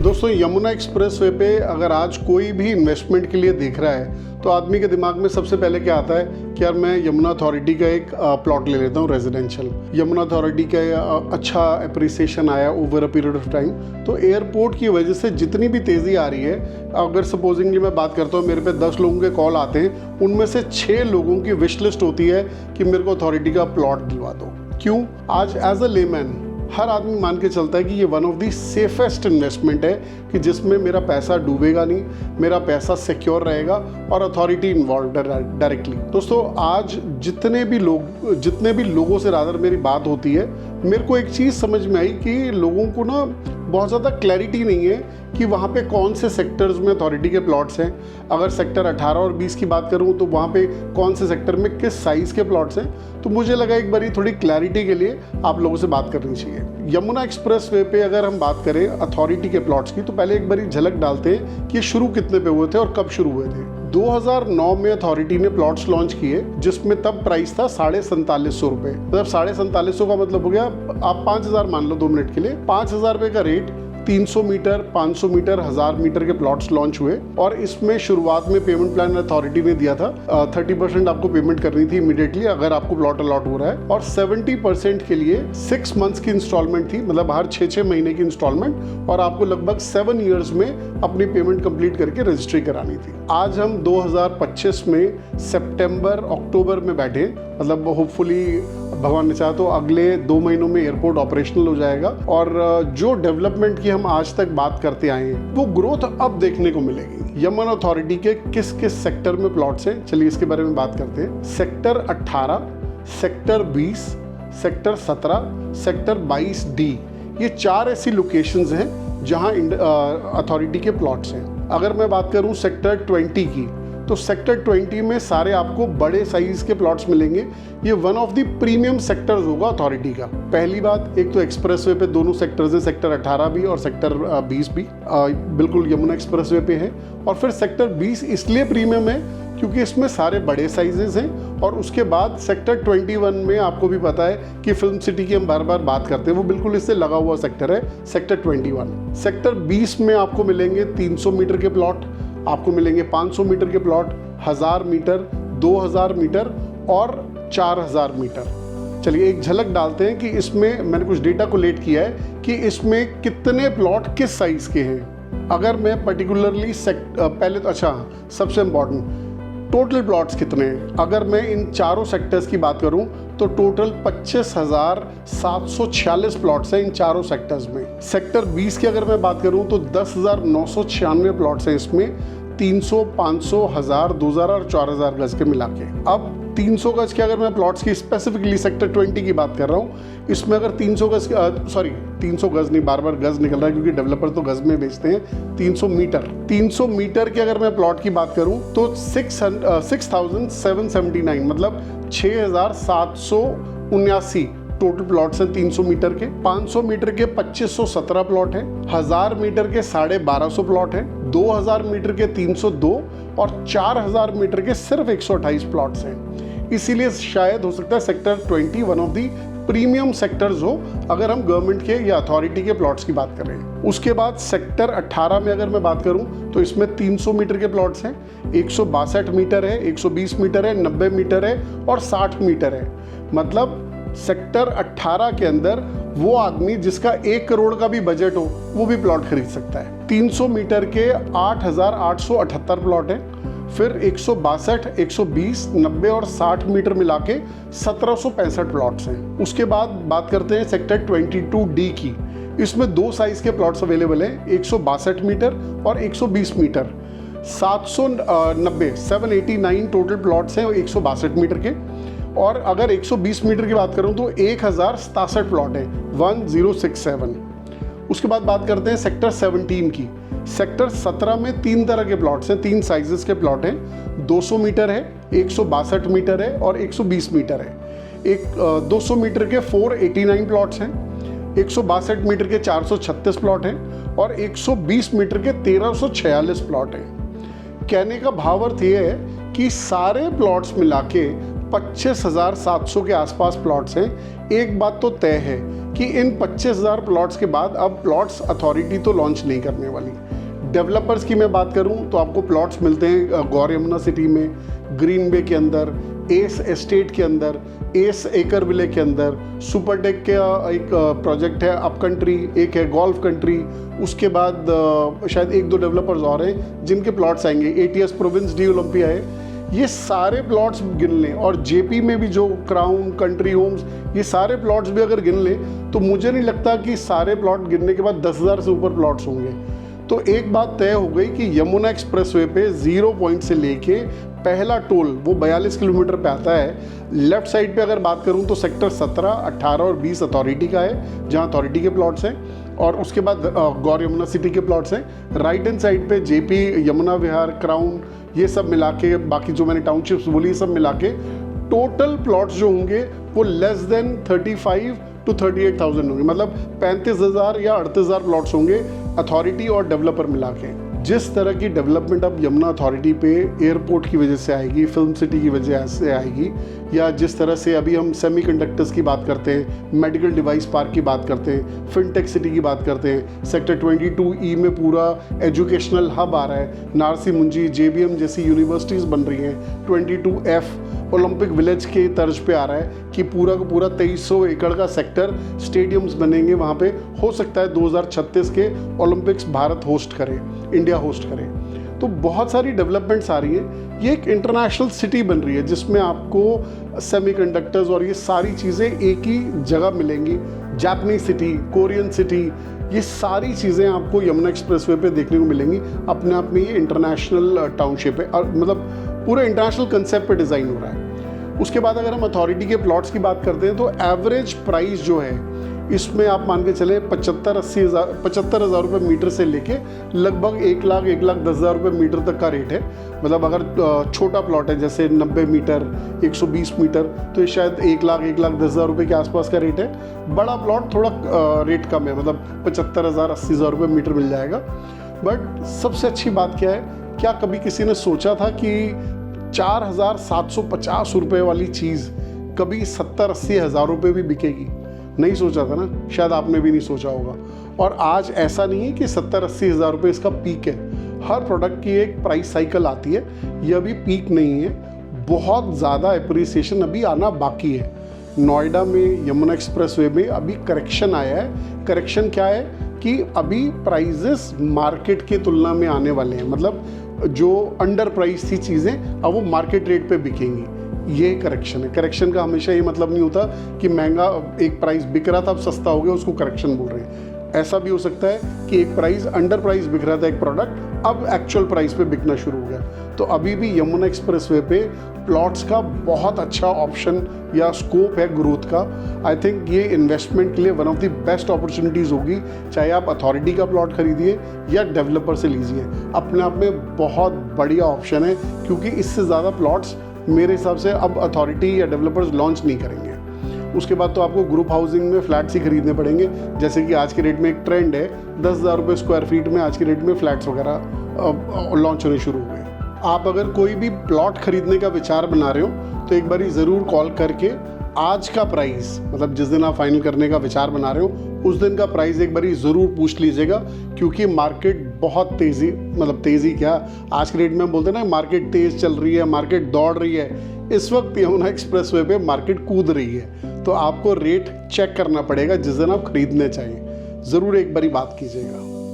दोस्तों, Yamuna express way पे अगर आज कोई भी इन्वेस्टमेंट के लिए देख रहा है तो आदमी के दिमाग में सबसे पहले क्या आता है कि यार मैं यमुना अथॉरिटी का एक प्लॉट ले लेता हूँ रेजिडेंशियल। यमुना अथॉरिटी का अच्छा अप्रिसिएशन आया over a period of time. तो एयरपोर्ट की वजह से जितनी भी तेज़ी आ रही है, अगर सपोजिंगली मैं बात करता हूँ, मेरे पे 10 लोगों के कॉल आते हैं, उनमें से 6 लोगों की विश लिस्ट होती है कि मेरे को अथॉरिटी का प्लॉट दिलवा दो। क्यों? आज एज अ लेमैन हर आदमी मान के चलता है कि ये one of the safest investment है कि जिसमें मेरा पैसा डूबेगा नहीं, मेरा पैसा सिक्योर रहेगा और अथॉरिटी इन्वॉल्व डायरेक्टली। दोस्तों, आज जितने भी लोगों से रादर मेरी बात होती है, मेरे को एक चीज़ समझ में आई कि लोगों को ना बहुत ज़्यादा क्लैरिटी नहीं है कि वहाँ पे कौन से सेक्टर्स में अथॉरिटी के प्लॉट्स हैं। अगर सेक्टर 18 और 20 की बात करूँ तो वहाँ पे कौन से सेक्टर में किस साइज़ के प्लॉट्स हैं। तो मुझे लगा एक बारी थोड़ी क्लैरिटी के लिए आप लोगों से बात करनी चाहिए। यमुना एक्सप्रेस वे पे अगर हम बात करें अथॉरिटी के प्लॉट्स की, तो पहले एक बारी झलक डालते हैं कि शुरू कितने पे हुए थे और कब शुरू हुए थे। 2009 में अथॉरिटी ने प्लॉट्स लॉन्च किए, जिसमें तब प्राइस था 4750 रुपये। मतलब 4750 का मतलब हो गया, आप 5000 मान लो 2 मिनट के लिए, 5000 रुपये का रेट। 300 मीटर, 500 मीटर, 1000 मीटर के प्लॉट्स लॉन्च हुए और इसमें शुरुआत में पेमेंट प्लान अथॉरिटी ने दिया था 30% आपको पेमेंट करनी थी इमीडिएटली अगर आपको प्लॉट अलॉट हो रहा है, और 70% के लिए 6 मंथ्स की इंस्टॉलमेंट थी, मतलब हर 6 महीने की इंस्टॉलमेंट, और आपको लगभग 7 ईयर्स में अपनी पेमेंट कंप्लीट करके रजिस्ट्री करानी थी। आज हम 2025 में सितंबर अक्टूबर में बैठे, मतलब होपफुली भगवान ने चाहा तो अगले 2 महीनों में एयरपोर्ट ऑपरेशनल हो जाएगा और जो डेवलपमेंट की हम आज तक बात करते आए हैं वो ग्रोथ अब देखने को मिलेगी। यमुना अथॉरिटी के किस किस सेक्टर में प्लॉट्स हैं, चलिए इसके बारे में बात करते हैं। Sector 18, sector 20, sector 17, sector 22D, ये 4 ऐसी लोकेशंस हैं जहां अथॉरिटी के प्लॉट्स हैं। अगर मैं बात करूं सेक्टर 20 की, तो सेक्टर 20 में सारे आपको बड़े साइज के प्लॉट्स मिलेंगे। ये one of the premium sectors होगा अथॉरिटी का। पहली बात, एक तो एक्सप्रेसवे पे दोनों सेक्टर्स हैं, सेक्टर 18 भी और सेक्टर 20 भी बिल्कुल यमुना एक्सप्रेसवे पे है। और फिर सेक्टर 20 इसलिए प्रीमियम है क्योंकि इसमें सारे बड़े साइजेस हैं। और उसके बाद सेक्टर 21 में आपको भी पता है कि फिल्म सिटी की हम बार बार बात करते हैं, वो बिल्कुल इससे लगा हुआ सेक्टर है, सेक्टर 21। सेक्टर 20 में आपको मिलेंगे 300 मीटर के प्लॉट, आपको मिलेंगे 500 मीटर के प्लॉट, 1000 मीटर, 2000 मीटर और 4000 मीटर। चलिए एक झलक डालते हैं कि इसमें मैंने कुछ डेटा कोलेक्ट किया है कि इसमें कितने प्लॉट किस साइज के हैं। अगर मैं पर्टिकुलरली पहले तो अच्छा, सबसे इम्पॉर्टेंट, टोटल प्लॉट्स कितने हैं। अगर मैं इन चारों सेक्टर्स की बात करूं तो टोटल 25,746 प्लॉट्स हैं इन चारों सेक्टर्स में। सेक्टर 20 की अगर मैं बात करूं तो 10,996 प्लॉट्स हैं इसमें, 300, 500, 1000, 2000 और 4000 गज के मिला के। अब 300 गज के अगर मैं प्लॉट्स की स्पेसिफिकली सेक्टर 20 की बात कर रहा हूँ, इसमें अगर 300 गज 300 गज नहीं, बार बार गज निकल रहा है क्योंकि डेवलपर तो गज में बेचते हैं। 300 मीटर की अगर मैं प्लॉट की बात करूं तो 6,779 मतलब 6,779 टोटल प्लॉट्स हैं 300 मीटर के। 500 मीटर के 2517 प्लॉट हैं, 1000 मीटर के 1250 प्लॉट हैं, 2000 मीटर के 302 और 4000 मीटर के सिर्फ 128 प्लॉट्स हैं। इसीलिए शायद हो सकता है sector 20 one of the premium sectors हो अगर हम गवर्नमेंट के या अथॉरिटी के प्लॉट्स की बात करें। उसके बाद सेक्टर 18 में अगर मैं बात करूं तो इसमें 300 मीटर के प्लॉट्स हैं, 162 मीटर है, 120 मीटर है, 90 मीटर है और 60 मीटर है। मतलब सेक्टर 18 के अंदर वो आदमी जिसका 1 करोड़ का भी बजट हो वो भी प्लॉट खरीद सकता है। 300 मीटर के 8,878 प्लॉट हैं, फिर 162, 120, 90 और 60 मीटर मिला के 1765 प्लॉट्स हैं। उसके बाद बात करते हैं सेक्टर 22D की। इसमें 2 साइज के प्लॉट्स अवेलेबल हैं, 162 मीटर और 120 मीटर। 789 टोटल प्लॉट्स हैं 162 मीटर के। और अगर 120 मीटर की बात करूं तो 1067 प्लॉट है, 1067। उसके बाद बात करते हैं सेक्टर 17 की। सेक्टर 17 में 3 तरह के प्लॉट्स हैं, 3 साइजेस के प्लॉट हैं। 200 मीटर है, 162 मीटर है और 120 मीटर है। 200 मीटर के 489 प्लॉट्स हैं, 162 मीटर के 436 प्लॉट हैं और 120 मीटर के 1346 प्लॉट हैं। कहने का भावार्थ ये है कि सारे प्लॉट्स मिला के 25,700 के आसपास प्लॉट्स हैं एक बात तो तय है कि इन 25,000 प्लॉट्स के बाद अब प्लॉट्स अथॉरिटी तो लॉन्च नहीं करने वाली। डेवलपर्स की मैं बात करूं तो आपको प्लॉट्स मिलते हैं गौर यमुना सिटी में, ग्रीन बे के अंदर, एस एस्टेट के अंदर, एस एकर विले के अंदर, सुपरटेक का एक प्रोजेक्ट है अप कंट्री, एक है गोल्फ कंट्री, उसके बाद शायद एक दो डेवलपर्स और हैं जिनके प्लॉट्स आएंगे, एटीएस प्रोविंस डी ओलंपिया है। ये सारे प्लॉट्स गिन लें और जेपी में भी जो क्राउन, कंट्री होम्स, ये सारे प्लॉट्स भी अगर गिन लें तो मुझे नहीं लगता कि सारे प्लॉट गिनने के बाद 10,000 से ऊपर प्लॉट्स होंगे। तो एक बात तय हो गई कि यमुना एक्सप्रेसवे पे 0 पॉइंट से लेके पहला टोल वो 42 किलोमीटर पे आता है। लेफ्ट साइड पे अगर बात करूं तो सेक्टर 17, 18 और 20 अथॉरिटी का है, जहां अथॉरिटी के प्लॉट्स हैं, और उसके बाद गौर यमुना सिटी के प्लॉट्स हैं। राइट हैंड साइड पे जेपी, यमुना विहार, क्राउन, ये सब मिला के, बाकी जो मैंने टाउनशिप्स बोली, सब मिला के टोटल प्लॉट्स जो होंगे वो लेस देन 35 to 38,000 होंगे, मतलब 35,000 या 38,000 प्लॉट्स होंगे अथॉरिटी और डेवलपर मिला के। जिस तरह की डेवलपमेंट अब यमुना अथॉरिटी पे एयरपोर्ट की वजह से आएगी, फिल्म सिटी की वजह से आएगी, या जिस तरह से अभी हम सेमीकंडक्टर्स की बात करते हैं, मेडिकल डिवाइस पार्क की बात करते हैं, फिनटेक सिटी की बात करते हैं, सेक्टर 22E में पूरा एजुकेशनल हब आ रहा है, नारसी मुंजी, JBM जैसी यूनिवर्सिटीज़ बन रही हैं, 22F ओलंपिक विलेज के तर्ज पे आ रहा है कि पूरा का पूरा 2300 एकड़ का सेक्टर, स्टेडियम्स बनेंगे वहाँ पे। हो सकता है 2036 के ओलंपिक्स भारत होस्ट करे, इंडिया होस्ट करे। तो बहुत सारी डेवलपमेंट्स आ रही हैं। ये एक इंटरनेशनल सिटी बन रही है जिसमें आपको सेमीकंडक्टर्स और ये सारी चीज़ें एक ही जगह मिलेंगी। जापानीज सिटी, कोरियन सिटी, ये सारी चीज़ें आपको यमुना एक्सप्रेसवे पे देखने को मिलेंगी। अपने आप में ये इंटरनेशनल टाउनशिप है, और मतलब पूरा इंटरनेशनल कंसेप्ट पे डिज़ाइन हो रहा है। उसके बाद अगर हम अथॉरिटी के प्लॉट्स की बात करते हैं तो एवरेज प्राइस जो है इसमें आप मान के चले 75,000 रुपये मीटर से लेके लगभग 1,10,000 रुपये मीटर तक का रेट है। मतलब अगर छोटा प्लॉट है जैसे 90 मीटर, 120 मीटर, तो ये शायद 1,10,000 रुपये के आसपास का रेट है। बड़ा प्लॉट थोड़ा रेट कम है, मतलब 75,000, 80,000 रुपये मीटर मिल जाएगा। बट सबसे अच्छी बात क्या है, क्या कभी किसी ने सोचा था कि 4,750 रुपये वाली चीज़ कभी 70-80 हज़ार रुपये भी बिकेगी? नहीं सोचा था ना, शायद आपने भी नहीं सोचा होगा। और आज ऐसा नहीं है कि 70-80 हज़ार रुपये इसका पीक है। हर प्रोडक्ट की एक प्राइस साइकिल आती है, यह अभी पीक नहीं है। बहुत ज़्यादा एप्रिसिएशन अभी आना बाकी है। नोएडा में यमुना एक्सप्रेसवे में अभी करेक्शन आया है। करेक्शन क्या है कि अभी प्राइजेस मार्केट के तुलना में आने वाले हैं, मतलब जो अंडर प्राइस थी चीज़ें अब वो मार्केट रेट पे बिकेंगी। ये करेक्शन है। करेक्शन का हमेशा ये मतलब नहीं होता कि महंगा एक प्राइस बिक रहा था अब सस्ता हो गया, उसको करेक्शन बोल रहे हैं। ऐसा भी हो सकता है कि एक प्राइस अंडर प्राइस बिक रहा था एक प्रोडक्ट, अब एक्चुअल प्राइस पे बिकना शुरू हो गया। तो अभी भी यमुना एक्सप्रेसवे पे प्लॉट्स का बहुत अच्छा ऑप्शन या स्कोप है ग्रोथ का। आई थिंक ये इन्वेस्टमेंट के लिए one of the best opportunities होगी, चाहे आप अथॉरिटी का प्लॉट खरीदिए या डेवलपर से लीजिए। अपने आप में बहुत बढ़िया ऑप्शन है, क्योंकि इससे ज़्यादा प्लॉट्स मेरे हिसाब से अब अथॉरिटी या डेवलपर्स लॉन्च नहीं करेंगे। उसके बाद तो आपको ग्रुप हाउसिंग में फ्लैट्स ही खरीदने पड़ेंगे, जैसे कि आज के रेट में एक ट्रेंड है, 10,000 रुपये स्क्वायर फीट में आज के रेट में फ्लैट्स वगैरह लॉन्च होने शुरू हुए। आप अगर कोई भी प्लॉट खरीदने का विचार बना रहे हो तो एक बारी ज़रूर कॉल करके आज का प्राइस, मतलब जिस दिन आप फाइनल करने का विचार बना रहे हो उस दिन का प्राइस एक बारी ज़रूर पूछ लीजिएगा, क्योंकि मार्केट बहुत तेज़ी, मतलब तेज़ी क्या, आज के रेट में हम बोलते हैं ना मार्केट तेज़ चल रही है, मार्केट दौड़ रही है। इस वक्त यमुना एक्सप्रेसवे पे मार्केट कूद रही है। तो आपको रेट चेक करना पड़ेगा जिस दिन आप खरीदने चाहिए। ज़रूर एक बारी बात कीजिएगा।